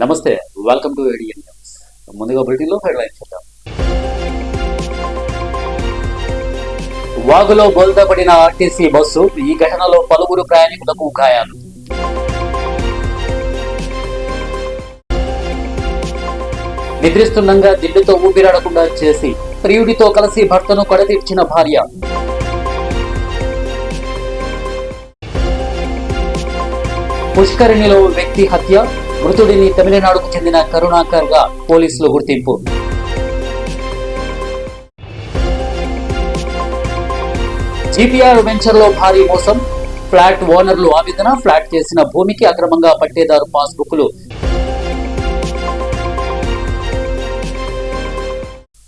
నమస్తే, welcome to ADN news. ముందుగా బ్రిటన్లో హెడ్లైన్స్ చూద్దాం. వాగులో బోల్తాపడిన ఆర్టీసీ బస్సు, ఈ ఘటనలో పలువురు ప్రయాణికులకు గాయాలు. నిద్రిస్తుండగా దిండుతో ఊపిరాడకుండా చేసి ప్రియుడితో కలిసి భర్తను కడతీర్చిన భార్య. పుష్కరిణిలో వ్యక్తి హత్య, మృతుడిని తమిళనాడుకు చెందిన కరుణాకర్ గా పోలీసులు గుర్తింపు. జీపీఆర్ వెంచర్ లో భారీ మోసం, ఫ్లాట్ ఓనర్లు ఆవేదన. ఫ్లాట్ చేసిన భూమికి అక్రమంగా పట్టేదారు పాస్బుక్లు.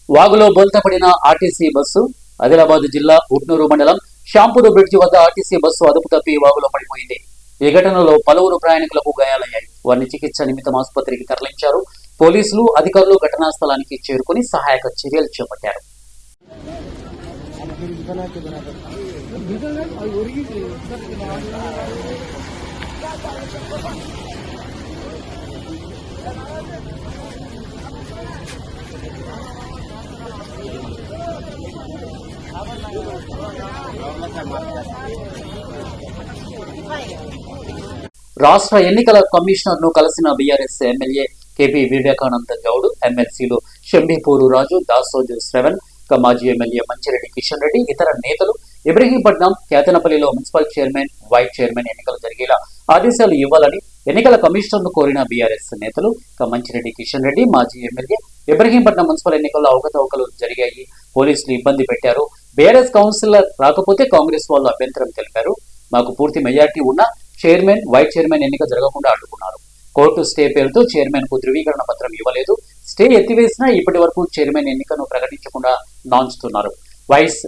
వాగులో బోల్తాపడిన ఆర్టీసీ బస్సు. ఆదిలాబాద్ జిల్లా ఉట్నూరు మండలం షాంపూరు బ్రిడ్జి వద్ద ఆర్టీసీ బస్సు అదుపు తప్పి వాగులో పడిపోయింది. ఈ ఘటనలో పలువురు ప్రయాణికులకు గాయాలయ్యాయి. వారిని చికిత్స నిమిత్తం ఆసుపత్రికి తరలించారు. పోలీసులు, అధికారులు ఘటనా స్థలానికి చేరుకుని సహాయక చర్యలు చేపట్టారు. రాష్ట్ర ఎన్నికల కమిషనర్ ను కలిసిన BRS MLA KP Vivekananda Goud, ఎమ్మెల్సీలు షంబీపూరు రాజు, దాసోజు శ్రవణ్, మాజీ ఎమ్మెల్యే మంచిరెడ్డి కిషన్ రెడ్డి, ఇతర నేతలు ఇబ్రహీంపట్నం, కేతనపల్లిలో మున్సిపల్ చైర్మన్, వైస్ చైర్మన్ ఎన్నికలు జరిగేలా ఆదేశాలు ఇవ్వాలని ఎన్నికల కమిషనర్ ను కోరిన బీఆర్ఎస్ నేతలు మంచిరెడ్డి కిషన్ రెడ్డి, మాజీ ఎమ్మెల్యే ఇబ్రహీంపట్నం మున్సిపల్ ఎన్నికల్లో అవకతవకలు జరిగాయి, పోలీసులు ఇబ్బంది పెట్టారు, బీఆర్ఎస్ కౌన్సిలర్ రాకపోతే కాంగ్రెస్ వాళ్ళు అభ్యంతరం తెలిపారు, మాకు పూర్తి మెజార్టీ ఉన్నా చైర్మన్, వైస్ చైర్మన్ ఎన్నిక జరగకుండా అడ్డుకున్నారు. కోర్టు స్టే పేరుతో చైర్మన్ కు ధృవీకరణ పత్రం ఇవ్వలేదు. స్టే ఎత్తివేసినా ఇప్పటి వరకు చైర్మన్ ఎన్నికను ప్రకటించకుండా నాంచుతున్నారు. వైస్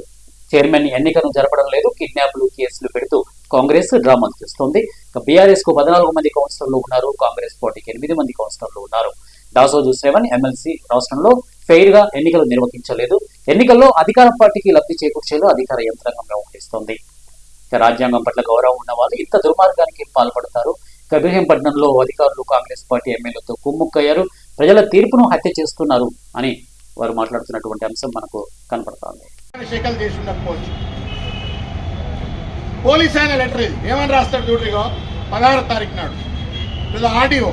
చైర్మన్ ఎన్నికను జరపడం లేదు. కిడ్నాప్లు కేసులు పెడుతూ కాంగ్రెస్ డ్రామాలు చేస్తోంది. బీఆర్ఎస్ కు 14 మంది కౌన్సిలర్లు ఉన్నారు. కాంగ్రెస్ పార్టీకి 8 మంది కౌన్సిలర్లు ఉన్నారు. దాసోజు శ్రవణ్ ఎమ్మెల్సీ రాష్ట్రంలో ఫెయిర్ గా ఎన్నికలు నిర్వహించలేదు. ఎన్నికల్లో అధికార పార్టీకి లబ్ధి చేకూర్చేలా అధికార యంత్రాంగం వ్యవహరిస్తోంది. రాజ్యాంగం పట్ల గౌరవం ఉన్న వాళ్ళు ఇంత దుర్మార్గానికి పాల్పడతారు. ఇబ్రహీంపట్నంలో అధికారులు కాంగ్రెస్ పార్టీ ఎమ్మెల్యేలతో కుమ్ముక్కయ్యారు. ప్రజల తీర్పును హత్య చేస్తున్నారు అని వారు మాట్లాడుతున్నటువంటి అంశం మనకు కనపడుతోంది. పోలీస్ ఆయన లెటర్ ఏమని రాస్తాడు చూడరిగో 16వ తారీఖు నాడు ఆడియో.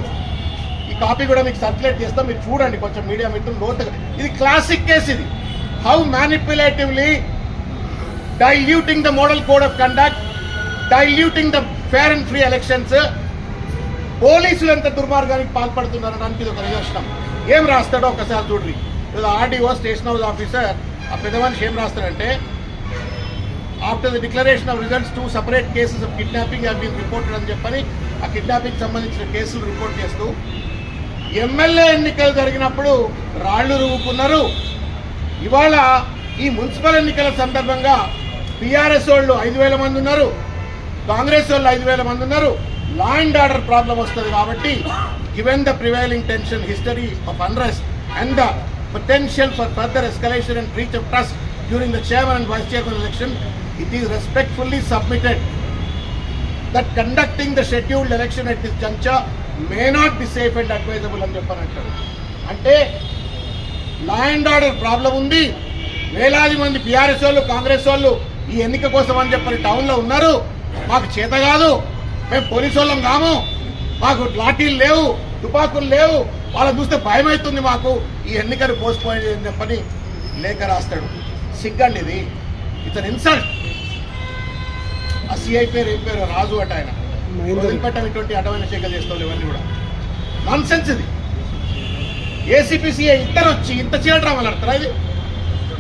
ఈ కాపీ కూడా మీకు సర్క్యులేట్ చేస్తాం, మీరు చూడండి కొంచెం మీడియా మిత్రులు లోతుగా. ఇది క్లాసిక్ కేసు. ఇది how మ్యానిపులేటివ్లీ diluting the model code of conduct, diluting the fair and free elections. పోలీసులు ఎంత దుర్మార్గానికి పాల్పడుతున్నారనడానికి ఇది ఒక నిదర్శనం. ఏం రాస్తాడో ఒకసారి చూడండి. ఆర్డీఓ స్టేషన్ హౌస్ ఆఫీసర్ ఆ పెద్ద మనిషి ఏం రాస్తాడంటే, after the declaration of results 2 separate cases of kidnapping have been reported అని చెప్పని ఆ కిడ్నాపింగ్ సంబంధించిన కేసులు రిపోర్ట్ చేస్తూ, ఎమ్మెల్యే ఎన్నికలు జరిగినప్పుడు రాళ్లు రువ్వుకున్నారు. ఇవాళ ఈ మున్సిపల్ ఎన్నికల సందర్భంగా టీఆర్ఎస్ వాళ్ళు 5,000 మంది ఉన్నారు, కాంగ్రెస్ వాళ్ళు 5,000 మంది ఉన్నారు. లా అండ్ ఆర్డర్ ప్రాబ్లం వస్తుంది కాబట్టి given the prevailing tension, history of unrest and the potential for further escalation and breach of trust during the chairman and vice chairman election, it is respectfully submitted that conducting the scheduled election at this juncture may not be safe and advisable అని చెప్పనంటారు. అంటే law and order problem ఉంది. వేలాది మంది BRS వాళ్ళు, కాంగ్రెస్ వాళ్ళు ఈ ఎన్నిక కోసం అని చెప్పని టౌన్లో ఉన్నారు. మాకు చేత కాదు, మేము పోలీసు వాళ్ళం కాము, మాకు లాఠీలు లేవు, తుపాకులు లేవు, వాళ్ళని చూస్తే భయం అవుతుంది, మాకు ఈ ఎన్నికను పోస్ట్పోన్ అని చెప్పని లేఖ రాస్తాడు. సిగ్గండి ఇది. It's an insult. ఆ సిఐ పేరు ఏం పేరు, రాజు అట, ఆయన వదిలిపెట్టం ఇటువంటి అడ్డమైన శాఖలు చేస్తాం ఇవన్నీ కూడా నాన్ సెన్స్. ఇది ఏసీపీ సిఐ ఇద్దరు వచ్చి ఇంత చీలడ్రా మాట్లాడతారా? ఇది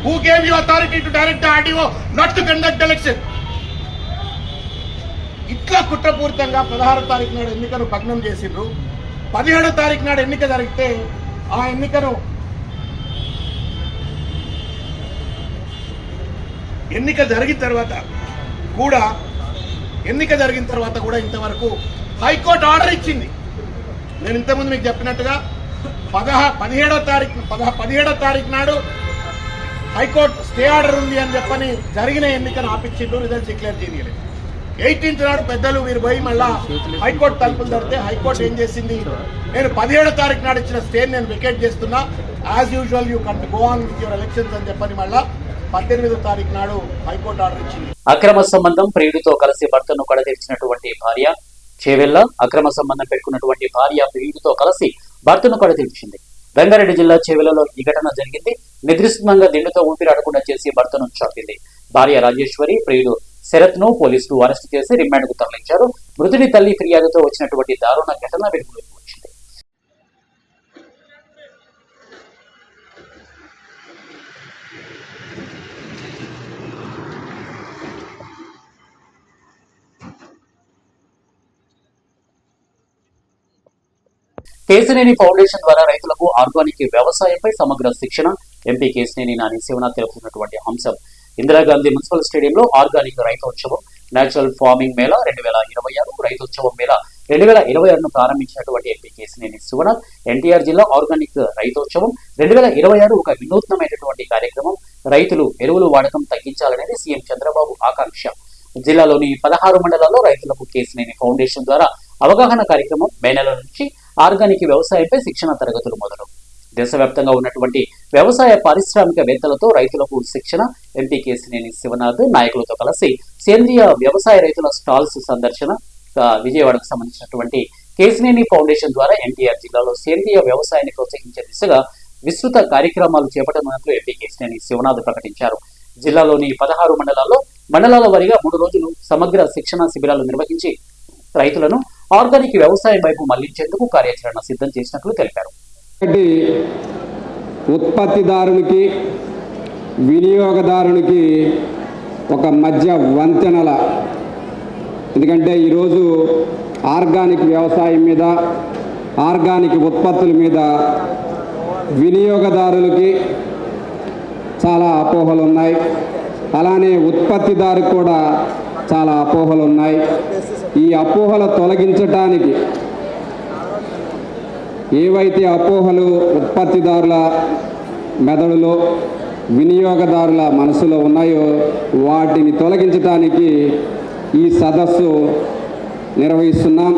Who gave you authority to direct the RDO not to conduct election? ఇట్లా కుట్రపూరితంగా 16వ తారీఖు నాడు ఎన్నికను భగ్నం చేసిండ్రు. 17వ తారీఖు నాడు ఎన్నిక జరిగితే ఆ ఎన్నిక జరిగిన తర్వాత కూడా ఇంతవరకు హైకోర్టు ఆర్డర్ ఇచ్చింది. నేను ఇంతకుముందు మీకు చెప్పినట్టుగా 17వ తారీఖు నాడు హైకోర్టు స్టే ఆర్డర్ ఉంది అని చెప్పని జరిగిన ఎన్నికను ఆపించిండ్రు, రిజల్ట్స్ డిక్లేర్ చేయలేదు. 18th నాడు పెద్దలు వీరు పోయి మళ్ళా హైకోర్టు తలుపులు తడితే హైకోర్టు ఏం చేసింది, నేను 17వ తారీఖు నాడు ఇచ్చిన స్టే నేను వికెట్ చేస్తున్నా, as usual you can go on with your elections అని చెప్పని మళ్ళా 18వ తారీఖు నాడు హైకోర్టు ఆర్డర్ ఇచ్చింది. అక్రమ సంబంధం ప్రియుడితో కలిసి భర్తను కడతీర్చినటువంటి భార్య చేవెళ్ల అక్రమ సంబంధం పెట్టుకున్నటువంటి భార్య ప్రియుడితో కలిసి భర్తను కడతీర్చింది. రంగారెడ్డి జిల్లా చేవెళ్లలో ఈ ఘటన జరిగింది. నిద్రిస్తుండగా దిండుతో ఊపిరాడకుండా చేసి భర్తను చంపింది. భార్య రాజేశ్వరి, ప్రియుడు శరత్ ను పోలీసులు అరెస్టు చేసి రిమాండ్ కు తరలించారు. మృతుడి తల్లి ఫిర్యాదుతో వచ్చినటువంటి దారుణ ఘటన వెలుగులోకి వచ్చింది. కేశినేని ఫౌండేషన్ ద్వారా రైతులకు ఆర్గానిక్ వ్యవసాయంపై సమగ్ర శిక్షణ. ఎంపీ కేశినేని నాని శివనాథ్ తెలుపుతున్నటువంటి అంశం. ఇందిరాగాంధీ మున్సిపల్ స్టేడియంలో organic రైతోత్సవం, natural farming Mela 2026, రైతోత్సవం Mela 2026ను ప్రారంభించినటువంటి ఎంపీ కేశినేని శివనాథ్ ఎన్టీఆర్ జిల్లా ఆర్గానిక్ రైతోత్సవం 2026 ఒక వినూత్నమైనటువంటి కార్యక్రమం. రైతులు ఎరువులు వాడకం తగ్గించాలనేది సీఎం చంద్రబాబు ఆకాంక్ష. జిల్లాలోని 16 మండలాల్లో రైతులకు కేశినేని ఫౌండేషన్ ద్వారా అవగాహన కార్యక్రమం. మే నెల నుంచి ఆర్గానిక్ వ్యవసాయంపై శిక్షణ తరగతులు మొదలు. దేశవ్యాప్తంగా ఉన్నటువంటి వ్యవసాయ పారిశ్రామికవేత్తలతో రైతులకు శిక్షణ. ఎంపీ కేశినేని శివనాథ్ నాయకులతో కలిసి సేంద్రియ వ్యవసాయ రైతుల స్టాల్స్ సందర్శన. విజయవాడకు సంబంధించినటువంటి కేశినేని ఫౌండేషన్ ద్వారా ఎన్టీఆర్ జిల్లాలో సేంద్రియ వ్యవసాయాన్ని ప్రోత్సహించే దిశగా విస్తృత కార్యక్రమాలు చేపట్టనున్నట్లు ఎంపీ కేశినేని శివనాథ్ ప్రకటించారు. జిల్లాలోని 16 మండలాల్లో మండలాల వారీగా 3 రోజులు సమగ్ర శిక్షణ శిబిరాలు నిర్వహించి రైతులను ఆర్గానిక్ వ్యవసాయం వైపు మళ్లించేందుకు కార్యాచరణ సిద్ధం చేసినట్లు తెలిపారు. ఉత్పత్తిదారునికి వినియోగదారునికి ఒక మధ్య వంతెనల, ఎందుకంటే ఈరోజు ఆర్గానిక్ వ్యవసాయం మీద, ఆర్గానిక్ ఉత్పత్తుల మీద వినియోగదారులకి చాలా అపోహలు ఉన్నాయి. అలానే ఉత్పత్తిదారుకు కూడా చాలా అపోహలు ఉన్నాయి. ఈ అపోహలు తొలగించడానికి ఏవైతే అపోహలు ఉత్పత్తిదారుల మెదడులో, వినియోగదారుల మనసులో ఉన్నాయో వాటిని తొలగించడానికి ఈ సదస్సు నిర్వహిస్తున్నాం.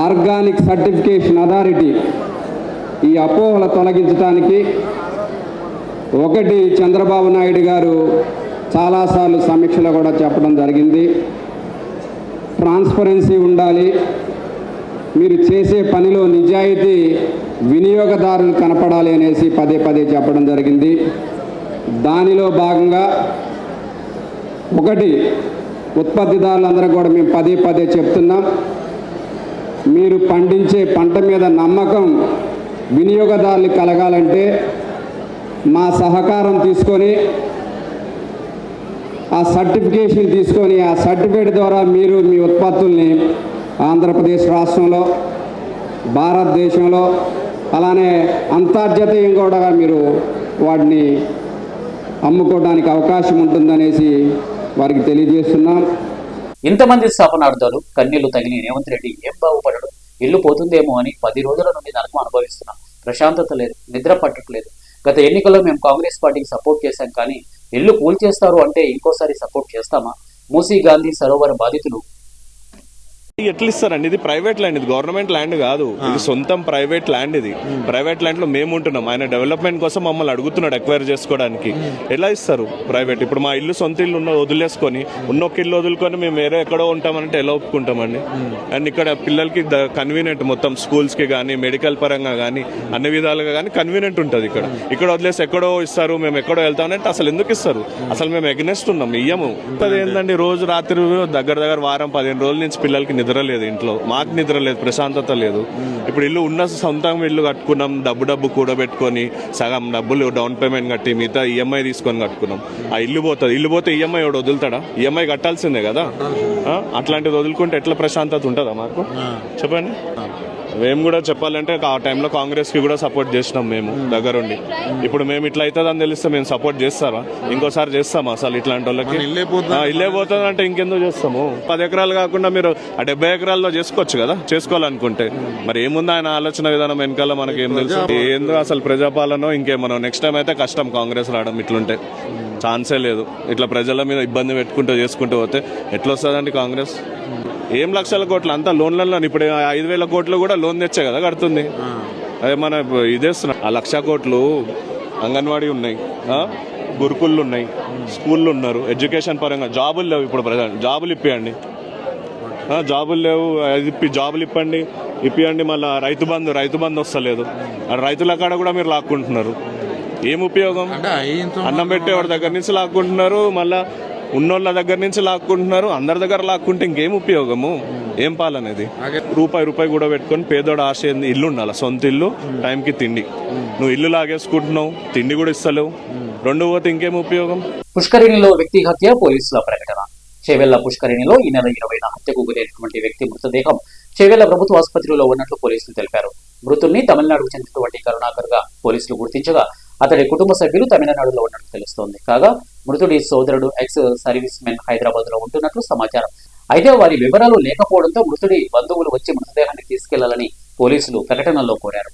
ఆర్గానిక్ సర్టిఫికేషన్ అథారిటీ ఈ అపోహలు తొలగించడానికి ఒకటి చంద్రబాబు నాయుడు గారు చాలాసార్లు సమీక్షలో కూడా చెప్పడం జరిగింది. ట్రాన్స్పరెన్సీ ఉండాలి, మీరు చేసే పనిలో నిజాయితీ వినియోగదారులు కనపడాలి అనేసి పదే పదే చెప్పడం జరిగింది. దానిలో భాగంగా ఒకటి ఉత్పత్తిదారులందరూ కూడా మేము పదే పదే చెప్తున్నాం, మీరు పండించే పంట మీద నమ్మకం వినియోగదారులు కలగాలంటే మా సహకారం తీసుకొని ఆ సర్టిఫికేషన్ తీసుకొని ఆ సర్టిఫికేట్ ద్వారా మీరు మీ ఉత్పత్తుల్ని ఆంధ్రప్రదేశ్ రాష్ట్రంలో, భారతదేశంలో, అలానే అంతర్జాతీయంగా కూడా మీరు వాటిని అమ్ముకోవడానికి అవకాశం ఉంటుందనేసి వారికి తెలియజేస్తున్నాం. ఇంతమంది స్థాపనార్థాలు కన్నీళ్లు తగిలి రేవంత్ రెడ్డి ఏం బాగుపడడు, ఇల్లు పోతుందేమో అని 10 రోజుల నుండి నరకం అనుభవిస్తున్నాం. ప్రశాంతత లేదు, నిద్ర పట్టట్లేదు. గత ఎన్నికల్లో మేము కాంగ్రెస్ పార్టీకి సపోర్ట్ చేశాం, కానీ ఇల్లు కూల్చేస్తారు అంటే ఇంకోసారి సపోర్ట్ చేస్తామా? మూసీ గాంధీ సరోవర బాధితులు ఎట్లా ఇస్తారండి? ఇది ప్రైవేట్ ల్యాండ్, ఇది గవర్నమెంట్ ల్యాండ్ కాదు, ఇది సొంతం ప్రైవేట్ ల్యాండ్. ఇది ప్రైవేట్ ల్యాండ్ లో మేము ఉంటున్నాం. ఆయన డెవలప్మెంట్ కోసం మమ్మల్ని అడుగుతున్నాడు ఎక్వైర్ చేసుకోవడానికి. ఎలా ఇస్తారు ప్రైవేట్? ఇప్పుడు మా ఇల్లు సొంత ఇల్లు వదిలేసుకొని ఒక ఇల్లు వదులుకొని మేము వేరే ఎక్కడో ఉంటామంటే ఎలా ఒప్పుకుంటామండి? అండ్ ఇక్కడ పిల్లలకి కన్వీనియంట్, మొత్తం స్కూల్స్ కి కానీ మెడికల్ పరంగా కానీ అన్ని విధాలుగా కానీ కన్వీనియంట్ ఉంటుంది. ఇక్కడ వదిలేసి ఎక్కడో ఇస్తారు, మేము ఎక్కడో వెళ్తామంటే అసలు ఎందుకు ఇస్తారు? అసలు మేము ఎగ్నెస్ట్ ఉన్నాం, ఇయ్యము. అది ఏంటండి, రోజు రాత్రి దగ్గర వారం 15 రోజుల నుంచి పిల్లలకి నిద్ర లేదు, ఇంట్లో మాకు నిద్ర లేదు, ప్రశాంతత లేదు. ఇప్పుడు ఇల్లు ఉన్న సొంతంగా ఇల్లు కట్టుకున్నాం, డబ్బు కూడబెట్టుకొని సగం డబ్బులు డౌన్ పేమెంట్ కట్టి మిగతా ఈఎంఐ తీసుకొని కట్టుకున్నాం. ఆ ఇల్లు పోతుంది, ఇల్లు పోతే ఈఎంఐ ఎవడు వదులుతాడా? ఈఎంఐ కట్టాల్సిందే కదా. అట్లాంటిది వదులుకుంటే ఎట్లా ప్రశాంతత ఉంటుందా మాకు? చెప్పండి. మేము కూడా చెప్పాలంటే ఆ టైంలో కాంగ్రెస్ కి కూడా సపోర్ట్ చేసినాం మేము దగ్గరుండి. ఇప్పుడు మేము ఇట్లా అవుతుందని తెలిస్తే మేము సపోర్ట్ చేస్తారా? ఇంకోసారి చేస్తామా అసలు ఇట్లాంటి వాళ్ళకి? ఇల్లే పోతుంది అంటే ఇంకెందుకు చేస్తాము? 10 ఎకరాలు కాకుండా మీరు ఆ 70 ఎకరాల్లో చేసుకోవచ్చు కదా, చేసుకోవాలనుకుంటే. మరి ఏముంది ఆయన ఆలోచన విధానం వెనకాల మనకి ఏం తెలుసు? ఏందో అసలు ప్రజాపాలన ఇంకేమన్నా. నెక్స్ట్ టైం అయితే కష్టం కాంగ్రెస్ రావడం ఇట్లుంటే. ఛాన్సే లేదు. ఇట్లా ప్రజల మీద ఇబ్బంది పెట్టుకుంటూ చేసుకుంటూ పోతే ఎట్లా వస్తుందండి కాంగ్రెస్? ఏం లక్షల కోట్లు అంతా లోన్లలో. ఇప్పుడు 5,000 కోట్లు కూడా లోన్ తెచ్చే కదా కడుతుంది. అదే మన ఇదేస్తున్నా. ఆ 1,00,000 కోట్లు అంగన్వాడీ ఉన్నాయి, గురుకుళ్ళు ఉన్నాయి, స్కూళ్ళు ఉన్నారు, ఎడ్యుకేషన్ పరంగా జాబులు లేవు. ఇప్పుడు ప్రజెంట్ జాబులు ఇప్పియండి, జాబులు లేవు, జాబులు ఇప్పియండి. మళ్ళీ రైతు బంధు వస్తలేదు. రైతుల కాడ కూడా మీరు లాక్కుంటున్నారు. ఏం ఉపయోగం? అన్నం పెట్టేవాడి దగ్గర నుంచి లాక్కుంటున్నారు, మళ్ళా ఉన్నోళ్ళ దగ్గర నుంచి లాక్కుంటున్నారు. అందరి దగ్గర లాక్కుంటే ఇంకేం ఉపయోగము? ఏం పాలనేది? రూపాయి కూడా పెట్టుకొని పేదోడు ఆశ ఇల్లు ఉండాలి, సొంత ఇల్లు, టైంకి తిండి. నువ్వు ఇల్లు లాగేసుకుంటున్నావు, తిండి కూడా ఇస్తలేవు. రెండు పోతే ఇంకేం ఉపయోగం? పుష్కరిణిలో వ్యక్తి హత్య, పోలీసుల ప్రకటన. చేవెళ్ల పుష్కరిణిలో ఈ నెల 20న హత్యకు గురైనటువంటి వ్యక్తి మృతదేహం చేవెళ్ల ప్రభుత్వ ఆసుపత్రిలో ఉన్నట్లు పోలీసులు తెలిపారు. మృతుడిని తమిళనాడుకు చెందినటువంటి కరుణాకర్ గా పోలీసులు గుర్తించగా అతడి కుటుంబ సభ్యులు తమిళనాడులో ఉన్నట్లు తెలుస్తోంది. కాగా మృతుడి సోదరుడు ఎక్స్ సర్వీస్ మెన్ హైదరాబాద్ లో ఉంటున్నట్లు సమాచారం. అయితే వారి వివరాలు లేకపోవడంతో మృతుడి బంధువులు వచ్చి మృతదేహాన్ని తీసుకెళ్లాలని పోలీసులు ప్రకటనలో కోరారు.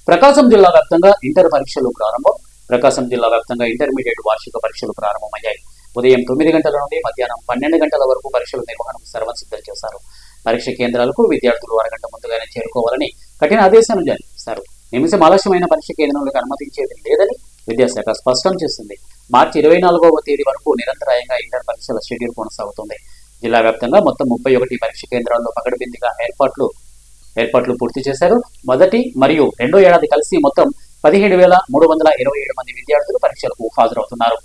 ప్రకాశం జిల్లా వ్యాప్తంగా ఇంటర్ పరీక్షలు ప్రారంభం. ప్రకాశం జిల్లా వ్యాప్తంగా ఇంటర్మీడియట్ వార్షిక పరీక్షలు ప్రారంభమయ్యాయి. ఉదయం 9 గంటల నుండి మధ్యాహ్నం 12 గంటల వరకు పరీక్షల నిర్వహణకు సర్వసిద్ధం చేశారు. పరీక్ష కేంద్రాలకు విద్యార్థులు అరగంట ముందుగానే చేరుకోవాలని కఠిన ఆదేశాలు జారీ చేశారు. నిమిషం ఆలస్యమైన పరీక్ష కేంద్రాలకు అనుమతించేది లేదని విద్యాశాఖ స్పష్టం చేసింది. మార్చి 24వ తేదీ వరకు నిరంతరాయంగా ఇంటర్ పరీక్షల షెడ్యూల్ కొనసాగుతుంది. జిల్లా వ్యాప్తంగా మొత్తం 31 పరీక్ష కేంద్రాల్లో పకడ్బందీగా ఏర్పాట్లు పూర్తి చేశారు. మొదటి మరియు రెండో ఏడాది కలిసి మొత్తం 17,327 మంది విద్యార్థులు పరీక్షలకు హాజరవుతున్నారు.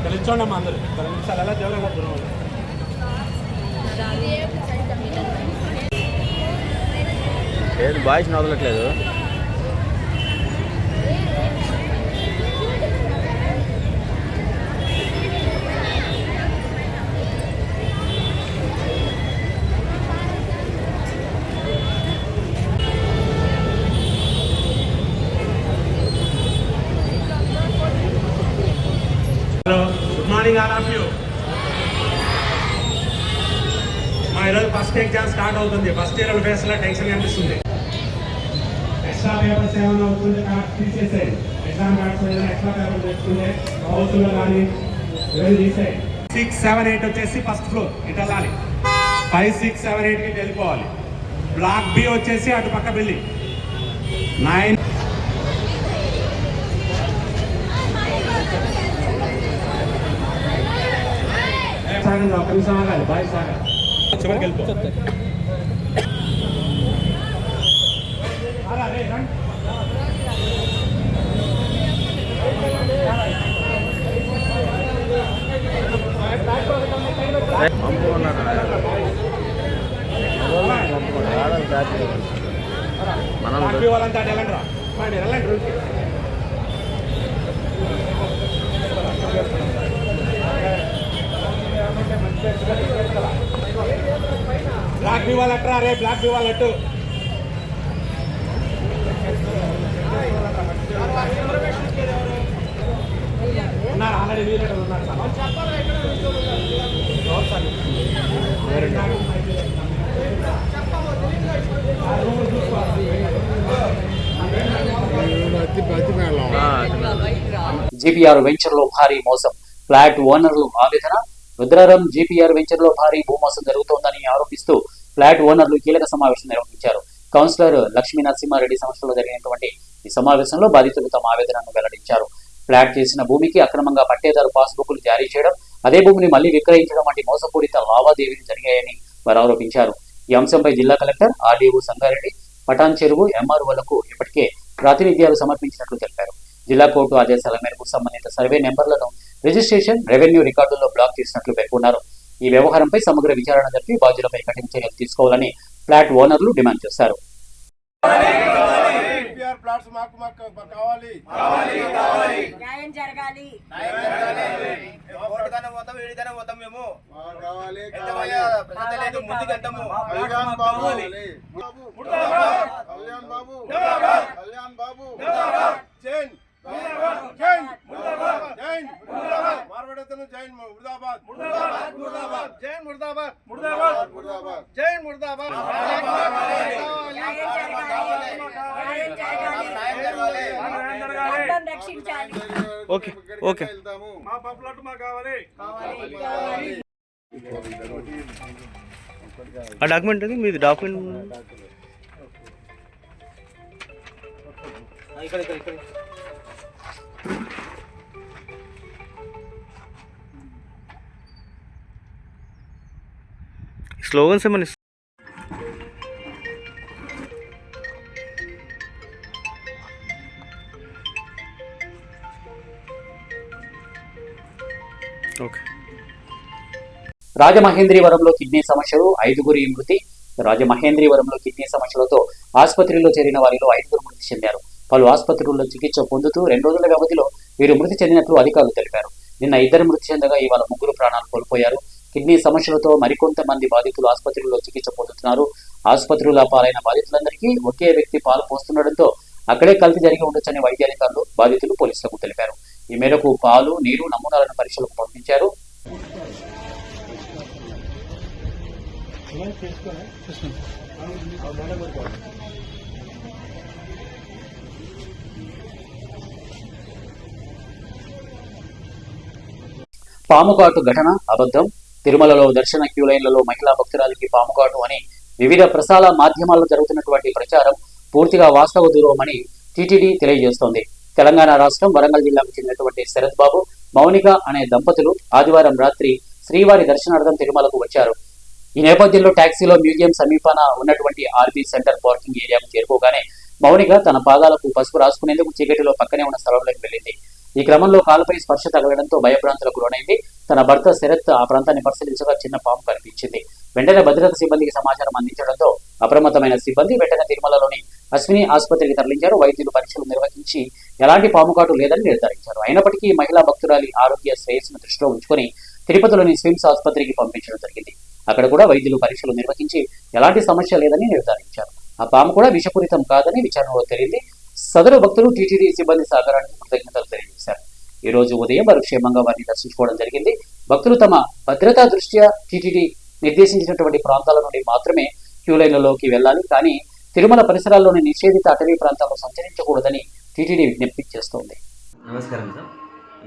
తెలుసోండమ్మా అందరూ 10 నిమిషాలు ఎలా దేవుడు దూరం. ఏది బాయ్స్ వదలట్లేదు. Good morning all of you. మా ఈరోజు ఫస్ట్ ఎగ్జామ్ స్టార్ట్ అవుతుంది. ఫస్ట్ ఇయర్ ఫేస్ లో టెన్షన్ కనిపిస్తుంది. ఎక్స్ట్రా పేపర్స్ ఏమైనా అవుతుంది తీసేసేయండి. ఎగ్జామ్ కార్డ్స్ ఏదైనా ఎక్స్ట్రా పేపర్ తెచ్చుకుంటే హౌస్లో కానీ ఇవన్నీ తీసేయండి. 6, 7, 8 వచ్చేసి ఫస్ట్ ఫ్లోర్ ఇటు వెళ్ళాలి. 5, 6, 7, 8కి వెళ్ళిపోవాలి. బ్లాక్ బి వచ్చేసి అటు పక్క బిల్డింగ్ 9. ఒక నిమిషం ఆగాలి. బాయ్ సాగా చివరికి వెళ్ళిపో. వాళ్ళంతా వెళ్ళండి రా, వెళ్ళండి రూట్కి. బ్లాక్ బి వాళ్ళట్రా రే, బ్లాక్ బి వాళ్ళట్టు. ఉన్నారు ఆల్రెడీ వీళ్ళు ఉన్నారు జీపీఆర్ వెంచర్ లో భారీ మోసం, ఫ్లాట్ ఓనర్లు ఆవేదన. రుద్రారం జీపీఆర్ వెంచర్ లో భారీ భూమోసం జరుగుతోందని ఆరోపిస్తూ ఫ్లాట్ ఓనర్లు కీలక సమావేశం నిర్వహించారు. కౌన్సిలర్ లక్ష్మీ నరసింహారెడ్డి సమక్షంలో జరిగినటువంటి ఈ సమావేశంలో బాధితులు తమ ఆవేదనను వెల్లడించారు. ఫ్లాట్ చేసిన భూమికి అక్రమంగా పట్టేదారు పాస్బుక్లు జారీ చేయడం, అదే భూమిని మళ్లీ విక్రయించడం వంటి మోసపూరిత లావాదేవీలు జరిగాయని వారు ఆరోపించారు. ఈ అంశంపై జిల్లా కలెక్టర్, ఆర్డీఓ సంగారెడ్డి, పటాన్ చెరువు ఎంఆర్ఓలకు ఇప్పటికే ప్రాతినిధ్యాలు సమర్పించినట్లు తెలిపారు. జిల్లా కోర్టు ఆదేశాల మేరకు సంబంధిత సర్వే నెంబర్లను రిజిస్ట్రేషన్, రెవెన్యూ రికార్డుల్లో బ్లాక్ చేసినట్లు పేర్కొన్నారు. ఈ వ్యవహారంపై సమగ్ర విచారణ జరిపి బాధ్యులపై కఠిన చర్యలు తీసుకోవాలని ఫ్లాట్ ఓనర్లు డిమాండ్ చేశారు. ఓకే ఓకే మా పప్పులట్టు మాకు కావాలి. ఆ డాక్యుమెంట్ అది మీది డాక్యుమెంట్ స్లోగన్స్ ఏమని ఓకే. రాజమహేంద్రీవరంలో కిడ్నీ సమస్యలు, 5గురి మృతి. రాజమహేంద్రీవరంలో కిడ్నీ సమస్యలతో ఆసుపత్రిలో చేరిన వారిలో 5గురు మృతి చెందారు. పలు ఆసుపత్రుల్లో చికిత్స పొందుతూ 2 రోజుల వ్యవధిలో వీరు మృతి చెందినట్లు అధికారులు తెలిపారు. నిన్న 2 మృతి చెందగా ఇవాళ 3 ప్రాణాలు కోల్పోయారు. కిడ్నీ సమస్యలతో మరికొంతమంది బాధితులు ఆసుపత్రుల్లో చికిత్స పొందుతున్నారు. ఆసుపత్రుల పాలైన బాధితులందరికీ ఒకే వ్యక్తి పాలు పోస్తుండటంతో అక్కడే కల్తీ జరిగి ఉండొచ్చని వైద్యాధికారులు, బాధితులు పోలీసులకు తెలిపారు. ఈ మేరకు పాలు, నీరు నమూనాలను పరీక్షలకు పంపించారు. పాముకాటు ఘటన అబద్ధం. తిరుమలలో దర్శన క్యూ లైన్లలో మహిళా భక్తురాలికి పాముకాటు అని వివిధ ప్రసార మాధ్యమాల్లో జరుగుతున్నటువంటి ప్రచారం పూర్తిగా వాస్తవ దూరమని టీటీడీ తెలియజేస్తోంది. తెలంగాణ రాష్ట్రం వరంగల్ జిల్లాకు చెందినటువంటి శరత్ బాబు, మౌనిక అనే దంపతులు ఆదివారం రాత్రి శ్రీవారి దర్శనార్థం తిరుమలకు వచ్చారు. ఈ నేపథ్యంలో టాక్సీలో మ్యూజియం సమీపాన ఉన్నటువంటి ఆర్బీ సెంటర్ పార్కింగ్ ఏరియాకు చేరుకోగానే మౌనిక తన పాదాలకు పసుపు రాసుకునేందుకు చీకటిలో పక్కనే ఉన్న స్థలంలోకి వెళ్ళింది. ఈ క్రమంలో కాలుపై స్పర్శ తగలడంతో భయభ్రాంతులకు లోనైంది. తన భర్త శరత్ ఆ ప్రాంతాన్ని పరిశీలించగా చిన్న పాము కనిపించింది. వెంటనే భద్రతా సిబ్బందికి సమాచారం అందించడంతో అప్రమత్తమైన సిబ్బంది వెంటనే తిరుమలలోని అశ్విని ఆసుపత్రికి తరలించారు. వైద్యులు పరీక్షలు నిర్వహించి ఎలాంటి పాముకాటు లేదని నిర్ధారించారు. అయినప్పటికీ మహిళా భక్తురాలి ఆరోగ్య శ్రేయస్సును దృష్టిలో ఉంచుకొని తిరుపతిలోని స్విమ్స్ ఆసుపత్రికి పంపించడం జరిగింది. అక్కడ కూడా వైద్యులు పరీక్షలు నిర్వహించి ఎలాంటి సమస్య లేదని నిర్ధారించారు. ఆ పాము కూడా విషపూరితం కాదని విచారణలో తేలింది. సదరు భక్తులు టీటీడీ సిబ్బంది సహకారానికి కృతజ్ఞతలు తెలియజేశారు. ఈ రోజు ఉదయం వారు క్షేమంగా వారిని దర్శించుకోవడం జరిగింది. భక్తులు తమ భద్రతా దృష్ట్యా టీటీడీ నిర్దేశించినటువంటి ప్రాంతాల నుండి మాత్రమే క్యూ లైన్లలోకి వెళ్లాలి, కానీ తిరుమల పరిసరాల్లోని నిషేధిత అటవీ ప్రాంతాల్లో సంచరించకూడదని టీటీడీ విజ్ఞప్తి చేస్తోంది. నమస్కారం సార్,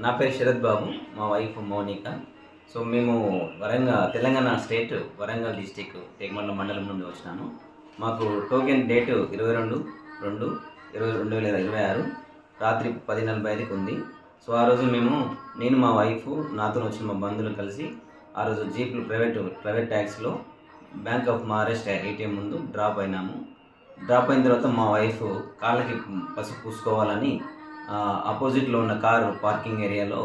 నా పేరు శరత్ బాబు, మా వైఫ్ మౌనిక. సో మేము తెలంగాణ స్టేట్ వరంగల్ డిస్టిక్ టేక్మండలం మండలం నుండి వచ్చినాను. మాకు టోకెన్ డేటు 22/2/2026 రాత్రి 10:45కి ఉంది. సో ఆ రోజు నేను మా వైఫ్, నాతో వచ్చిన మా బంధువులు కలిసి ఆ రోజు జీప్లు ప్రైవేట్ ట్యాక్సీలో బ్యాంక్ ఆఫ్ మహారాష్ట్ర ఏటీఎం ముందు డ్రాప్ అయినాము. డ్రాప్ అయిన తర్వాత మా వైఫ్ కాళ్ళకి పసుపు పూసుకోవాలని ఆపోజిట్లో ఉన్న కారు పార్కింగ్ ఏరియాలో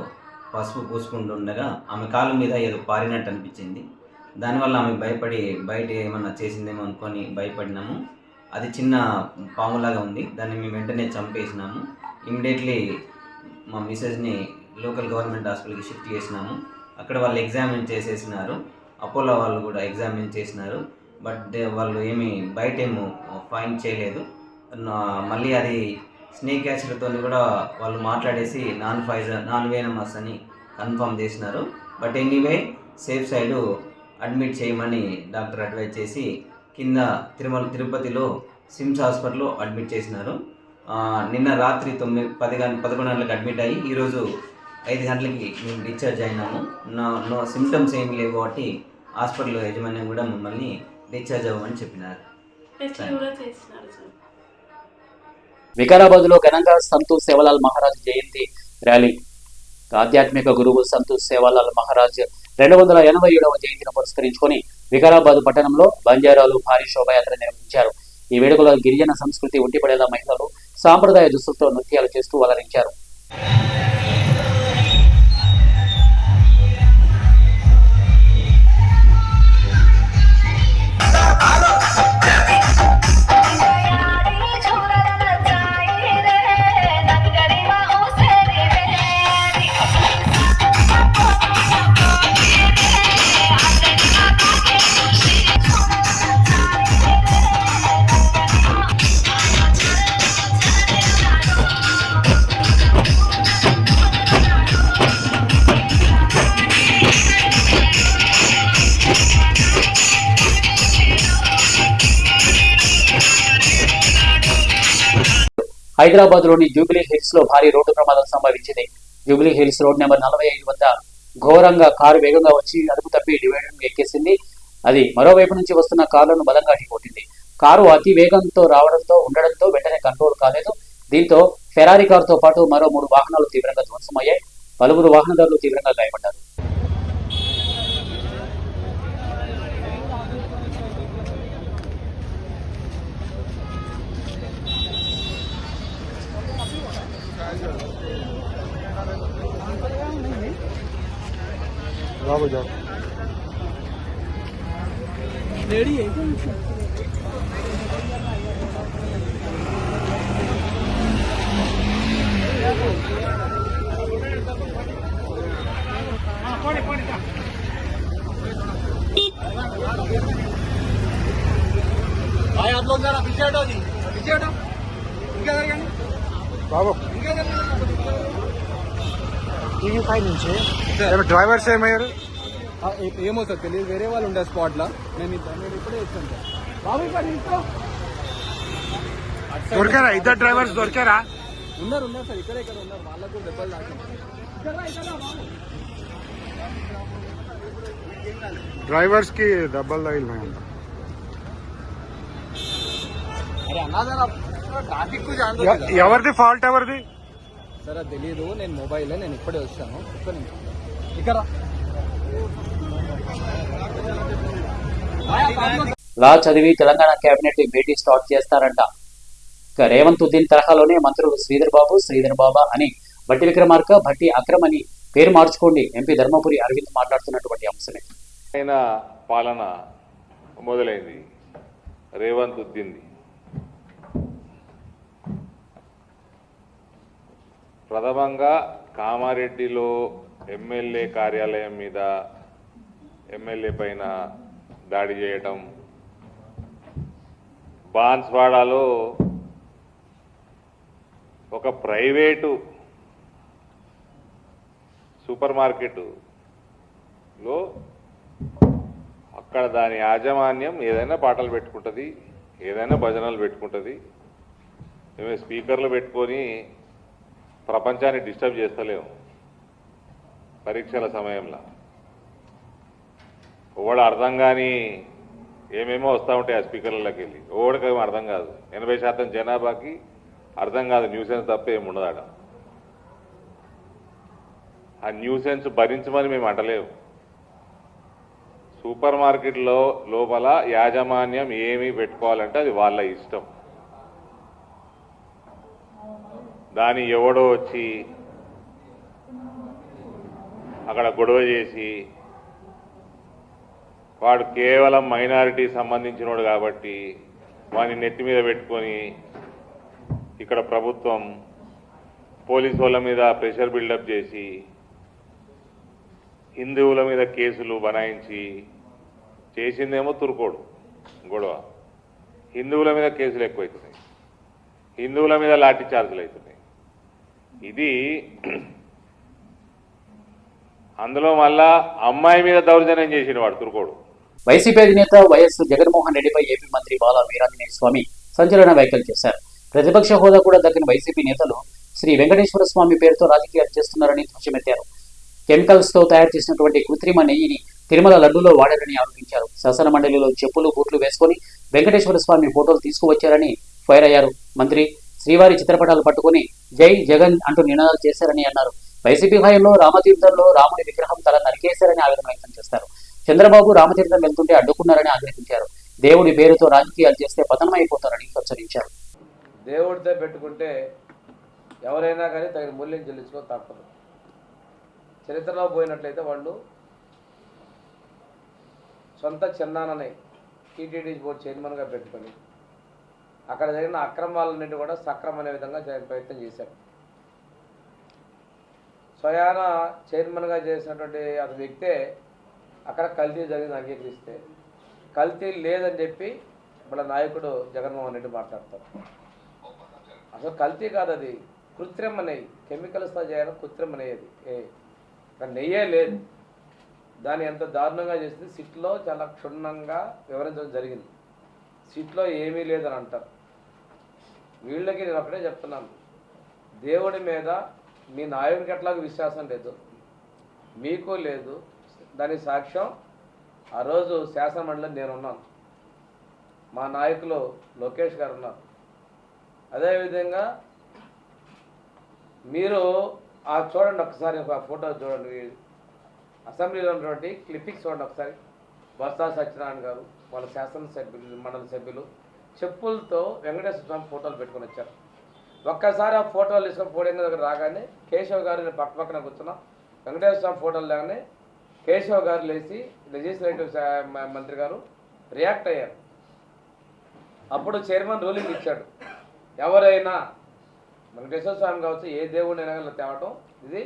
పసుపు పూసుకుంటుండగా ఆమె కాళ్ళ మీద ఏదో పారినట్టు అనిపించింది. దానివల్ల ఆమె భయపడి బయట ఏమన్నా చేసిందేమో అనుకొని భయపడినాము. అది చిన్న పాములాగా ఉంది, దాన్ని మేము వెంటనే చంపేసినాము. ఇమ్మీడియట్లీ మా మిసెస్ని లోకల్ గవర్నమెంట్ హాస్పిటల్కి షిఫ్ట్ చేసినాము. అక్కడ వాళ్ళు ఎగ్జామిన్ చేసేసినారు. అపోలో వాళ్ళు కూడా ఎగ్జామిన్ చేసినారు. బట్ వాళ్ళు బయట ఏమో ఫైండ్ చేయలేదు. మళ్ళీ అది స్నేక్ యాసిడ్తో కూడా వాళ్ళు మాట్లాడేసి నాన్ వేనమస్ అని కన్ఫర్మ్ చేసినారు. But anyway safe side admit చేయమని డాక్టర్ అడ్వైజ్ చేసి కింద తిరుపతిలో సిమ్స్ హాస్పిటల్లో అడ్మిట్ చేసినారు. నిన్న రాత్రి 11 గంటలకు అడ్మిట్ అయ్యి ఈరోజు 5 గంటలకి మేము డిశ్చార్జ్ అయినాము. నో సిమ్టమ్స్ ఏమి లేవు కాబట్టి హాస్పిటల్ యజమాన్యం కూడా మమ్మల్ని డిశ్చార్జ్ అవ్వమని చెప్పినారు. వికారాబాద్ లో ఘనంగా సంతు సేవలాల్ మహారాజ్ జయంతి ర్యాలీ. ఆధ్యాత్మిక గురువు సంతు సేవలాల్ మహారాజ్ 287వ జయంతిని పురస్కరించుకొని వికారాబాద్ పట్టణంలో బంజారాలు భారీ శోభాయాత్ర నిర్వహించారు. ఈ వేడుకలో గిరిజన సంస్కృతి ఉట్టిపడేలా మహిళలు సాంప్రదాయ దుస్తులతో నృత్యాలు చేస్తూ అలరించారు. హైదరాబాద్ లోని జూబ్లీ హిల్స్ లో భారీ రోడ్డు ప్రమాదం సంభవించింది. జూబ్లీ హిల్స్ రోడ్ నెంబర్ 45 వద్ద ఘోరంగా కారు వేగంగా వచ్చి అదుపు తప్పి డివైడర్ ఎక్కేసింది. అది మరోవైపు నుంచి వస్తున్న కారులను బలంగా ఢీకొట్టింది. కారు అతి వేగంతో ఉండడంతో వెంటనే కంట్రోల్ కాలేదు. దీంతో ఫెరారీ కారుతో పాటు మరో 3 వాహనాలు తీవ్రంగా ధ్వంసమయ్యాయి. పలువురు వాహనదారులు తీవ్రంగా గాయపడ్డారు. आप लोग जरा पीछे हटो जी, पीछे हटो. ఇంకా జరగండి బాబు, ఇంకా టీవీ 5 నుంచి డ్రైవర్స్ ఏమయ్యారు ఏమో సార్ తెలియదు. వేరే వాళ్ళు ఉండే స్పాట్ లో నేను ఇప్పుడే వచ్చాను సార్. బాబు దొరికారా? ఇద్దరు డ్రైవర్స్ దొరికారా? ఉన్నారు సార్, ఇక్కడ ఉన్నారు. వాళ్ళకు దెబ్బలు తాకింది. డ్రైవర్స్ కి దెబ్బలు తగిలినాయి. ఎవరిది ఫాల్ట్? ఎవరిది సరే తెలీదు. నేను మొబైల్ నేను ఇప్పుడే వచ్చాను. ఇక్కడ లా చదివి తెలంగాణ కేబినెట్ భేటీ స్టార్ట్ చేస్తారంట. ఇక రేవంత్ ఉద్దీన్ తరహాలోనే మంత్రులు శ్రీధర్ బాబా అని భట్టి విక్రమార్క, భట్టి అక్రమ్ అని పేరు మార్చుకోండి. ఎంపీ ధర్మపురి అరవింద్ మాట్లాడుతున్నటువంటి అంశమే. ఆయన పాలన మొదలైంది రేవంత్ ఉద్దీన్. ప్రథమంగా కామారెడ్డిలో ఎమ్మెల్యే కార్యాలయం మీద ఎమ్మెల్యే పైన దాడి చేయటం, బాన్స్వాడలో ఒక ప్రైవేటు సూపర్ మార్కెట్లో అక్కడ దాని యాజమాన్యం ఏదైనా పాటలు పెట్టుకుంటుంది, ఏదైనా భజనలు పెట్టుకుంటుంది. మేము స్పీకర్లు పెట్టుకొని ప్రపంచాన్ని డిస్టర్బ్ చేస్తలేము. పరీక్షల సమయంలో ఓడ అర్థం కానీ ఏమేమో వస్తూ ఉంటాయి ఆ స్పీకర్లలోకి వెళ్ళి. ఓడికి ఏమో అర్థం కాదు. 80% జనాభాకి అర్థం కాదు. న్యూసెన్స్ తప్ప ఏమి ఉండదాడ. ఆ న్యూసెన్స్ భరించమని మేము అంటలేము. సూపర్ మార్కెట్లో లోపల యాజమాన్యం ఏమి పెట్టుకోవాలంటే అది వాళ్ళ ఇష్టం. దాన్ని ఎవడో వచ్చి అక్కడ గొడవ చేసి వాడు కేవలం మైనారిటీ సంబంధించినోడు కాబట్టి వాడిని నెత్తి మీద పెట్టుకొని ఇక్కడ ప్రభుత్వం పోలీసు వాళ్ళ మీద ప్రెషర్ బిల్డప్ చేసి హిందువుల మీద కేసులు బనాయించి చేసిందేమో తురుకోడు గొడవ. హిందువుల మీద కేసులు ఎక్కువైతున్నాయి. హిందువుల మీద లాఠీ చార్జీలు అవుతున్నాయి. ఇది అందులో మళ్ళా అమ్మాయి మీద దౌర్జన్యం చేసిన వాడు తుర్కోడు. వైసీపీ అధినేత వైఎస్ జగన్మోహన్ రెడ్డిపై ఏపీ మంత్రి బాల వీరాంజనేయ స్వామి సంచలన వ్యాఖ్యలు చేశారు. ప్రతిపక్ష హోదా కూడా దక్కిన వైసీపీ నేతలు శ్రీ వెంకటేశ్వర స్వామి పేరుతో రాజకీయాలు చేస్తున్నారని ధ్వజమెత్తారు. కెమికల్స్ తో తయారు చేసినటువంటి కృత్రిమ నెయ్యిని తిరుమల లడ్డూలో వాడారని ఆరోపించారు. శాసన మండలిలో చెప్పులు బూట్లు వేసుకుని వెంకటేశ్వర స్వామి ఫోటోలు తీసుకువచ్చారని ఫైర్ అయ్యారు. మంత్రి శ్రీవారి చిత్రపటాలు పట్టుకుని జై జగన్ అంటూ నినాదాలు చేశారని అన్నారు. వైసీపీ హయాంలో రామతీర్థంలో రాముడి విగ్రహం తల నరికేశారని ఆవేదన వ్యక్తం చేస్తారు. చంద్రబాబు రామతీర్థం వెళ్తుంటే అడ్డుకున్నారని ఆగ్రహించారు. దేవుడి పేరుతో రాజకీయాలు చేస్తే పతనం అయిపోతారని హెచ్చరించారు. దేవుడితో పెట్టుకుంటే ఎవరైనా కానీ తగిన మూల్యం చెల్లించుకో తప్పదు. చరిత్రలో పోయినట్లయితే వాళ్ళు సొంత చిన్నానని టీటీడీ బోర్డు చైర్మన్గా పెట్టుకొని అక్కడ జరిగిన అక్రమాలన్నింటి కూడా సక్రమం అనే విధంగా ప్రయత్నం చేశారు. స్వయాన చైర్మన్గా చేసినటువంటి అతని వ్యక్తే అక్కడ కల్తీ జరిగింది అంగీకరిస్తే కల్తీ లేదని చెప్పి వాళ్ళ నాయకుడు జగన్మోహన్ రెడ్డి మాట్లాడతారు. అసలు కల్తీ కాదు, అది కృత్రిమ నెయ్యి, కెమికల్స్తో చేయడం కృత్రిమ నెయ్యి. అది నెయ్యే లేదు. దాన్ని ఎంత దారుణంగా చేసింది సిట్లో చాలా క్షుణ్ణంగా వివరించడం జరిగింది. సిట్లో ఏమీ లేదని అంటారు. వీళ్ళకి నేను ఒకటే చెప్తున్నాను, దేవుడి మీద మీ నాయకుడికి ఎట్లాగో విశ్వాసం లేదు, మీకు లేదు. దాని సాక్ష్యం ఆ రోజు శాసనమండలిలో నేనున్నాను, మా నాయకులు లోకేష్ గారు ఉన్నారు. అదేవిధంగా మీరు ఆ చూడండి ఒకసారి, ఒక ఫోటో చూడండి, అసెంబ్లీలో ఉన్నటువంటి క్లిప్పింగ్స్ చూడండి ఒకసారి. బొత్స సత్యనారాయణ గారు వాళ్ళ శాసనసభ్యులు మండలి సభ్యులు చెప్పులతో వెంకటేశ్వర స్వామి ఫోటోలు పెట్టుకొని వచ్చారు. ఒక్కసారి ఆ ఫోటోలు తీసుకొని పోడియం దగ్గర రాగానే కేశవ్ గారు నేను పక్కన కూర్చున్నాం. వెంకటేశ్వర స్వామి ఫోటోలు లేగానే కేశవ్ గారు లేచి లెజిస్లేటివ్ మంత్రి గారు రియాక్ట్ అయ్యారు. అప్పుడు చైర్మన్ రూలింగ్ ఇచ్చాడు, ఎవరైనా వెంకటేశ్వర స్వామి కావచ్చు ఏ దేవుడినైనా తేవటం ఇది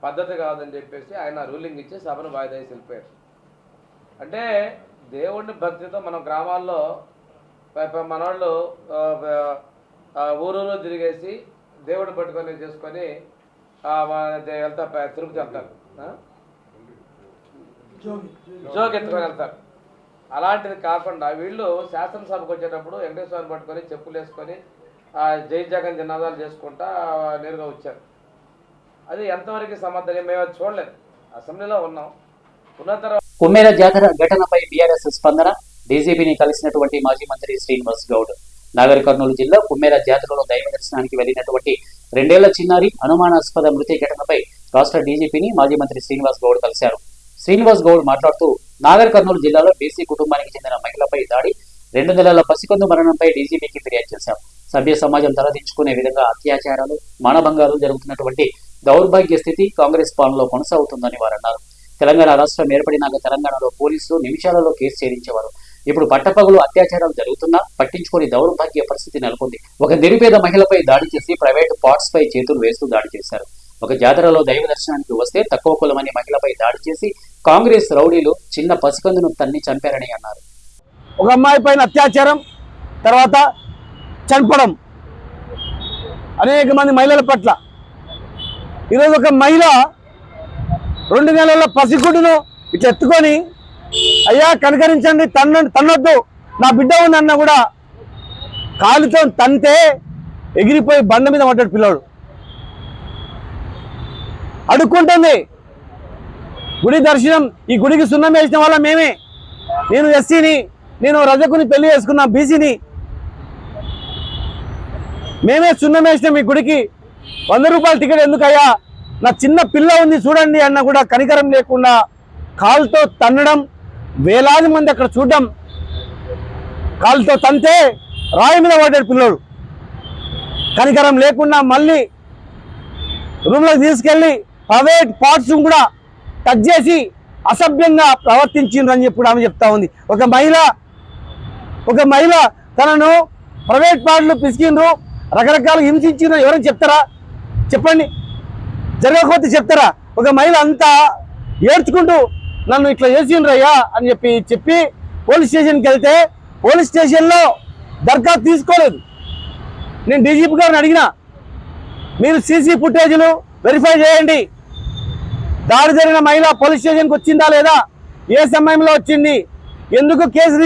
పద్ధతి కాదని చెప్పేసి ఆయన రూలింగ్ ఇచ్చి సభను వాయిదా వేసి వెళ్ళిపోయారు. అంటే దేవుడిని భక్తితో మనం గ్రామాల్లో మనవాళ్ళు ఊరూరు తిరిగేసి దేవుడు పట్టుకొని చేసుకొని వెళ్తా తిరుపతి వెళ్తారు, జోగి ఎత్తుకొని వెళ్తారు. అలాంటిది కాకుండా వీళ్ళు శాసనసభకు వచ్చేటప్పుడు వెంకటేశ్వర పట్టుకొని చెప్పులు వేసుకొని జై జగన్ నినాదాలు చేసుకుంటా నేరుగా వచ్చారు. అది ఎంతవరకు సమర్థనీయం మేము చూడలేదు. అసెంబ్లీలో ఉన్నాం. ఉన్న తర్వాత కుమ్మేర జాతర ఘటనపై బీఆర్ఎస్ స్పందన. డీజీపీని కలిసినటువంటి మాజీ మంత్రి శ్రీనివాస్ గౌడ్. నాగర్ కర్నూలు జిల్లా కుమ్మేర జాతరలో దైవ దర్శనానికి వెళ్లినటువంటి 2 ఏళ్ల చిన్నారి అనుమానాస్పద మృతి ఘటనపై రాష్ట్ర డీజీపీని మాజీ మంత్రి శ్రీనివాస్ గౌడ్ కలిశారు. శ్రీనివాస్ గౌడ్ మాట్లాడుతూ నాగర్ కర్నూలు జిల్లాలో బీసీ కుటుంబానికి చెందిన మహిళపై దాడి, 2 నెలల పసికందు మరణంపై డీజీపీకి ఫిర్యాదు చేశారు. సభ్య సమాజం తలదించుకునే విధంగా అత్యాచారాలు, మానభంగాలు జరుగుతున్నటువంటి దౌర్భాగ్య స్థితి కాంగ్రెస్ పాలనలో కొనసాగుతుందని వారన్నారు. తెలంగాణ రాష్ట్రం ఏర్పడినాక తెలంగాణలో పోలీసులు నిమిషాలలో కేసు ఛేదించేవారు. ఇప్పుడు పట్టపగలు అత్యాచారాలు జరుగుతున్నా పట్టించుకొని దౌర్భాగ్య పరిస్థితి నెలకొంది. ఒక నిరుపేద మహిళపై దాడి చేసి ప్రైవేట్ పార్ట్స్ పై చేతులు వేస్తూ దాడి చేశారు. ఒక జాతరలో దైవ దర్శనానికి వస్తే తక్కువ కులమని మహిళపై దాడి చేసి కాంగ్రెస్ రౌడీలు చిన్న పసికందును తన్ని చంపారని అన్నారు. ఒక అమ్మాయి పైన అత్యాచారం, తర్వాత చంపడం, అనేక మంది మహిళల పట్ల. ఈరోజు ఒక మహిళ 2 నెలల పసిగుడ్డును ఇట్లా ఎత్తుకొని, అయ్యా కనకరించండి, తన్నొద్దు, నా బిడ్డ ఉందన్న కూడా కాలుతో తంతే ఎగిరిపోయి బండ మీద పడ్డాడు పిల్లాడు. అడుక్కుంటుంది గుడి దర్శనం. ఈ గుడికి సున్నం వేసిన వాళ్ళ మేమే. నేను ఎస్సీని, నేను రజకుని పెళ్లి చేసుకున్నా, బీసీని. మేమే సున్నం వేసినాం ఈ గుడికి. 100 రూపాయల టికెట్ ఎందుకయ్యా, నా చిన్న పిల్ల ఉంది చూడండి అన్న కూడా కనికరం లేకుండా కాలుతో తన్నడం, వేలాది మంది అక్కడ చూడడం. కాలుతో తంతే రాయి మీద పడ్డాడు పిల్లోడు. కనికరం లేకుండా మళ్ళీ రూమ్లోకి తీసుకెళ్ళి ప్రైవేట్ పార్ట్స్ కూడా టచ్ చేసి అసభ్యంగా ప్రవర్తించిండ్రని చెప్పి ఆమె చెప్తా ఉంది. ఒక మహిళ తనను ప్రైవేట్ పార్ట్లు పిసికిండ్రు, రకరకాలు హింసించిండ్రు. ఎవరైనా చెప్తారా? చెప్పండి. జరగకపోతే చెప్తారా? ఒక మహిళ అంతా ఏడ్చుకుంటూ నన్ను ఇట్లా చేసిండ్రయ్యా అని చెప్పి పోలీస్ స్టేషన్కి వెళ్తే పోలీస్ స్టేషన్లో దర్ఖాస్తు తీసుకోలేదు. నేను డీజీపీ గారిని అడిగినా, మీరు సీసీ ఫుటేజీలు వెరిఫై చేయండి, దాడి జరిగిన మహిళ పోలీస్ స్టేషన్కి వచ్చిందా లేదా, ఏ సమయంలో వచ్చింది, ఎందుకు కేసు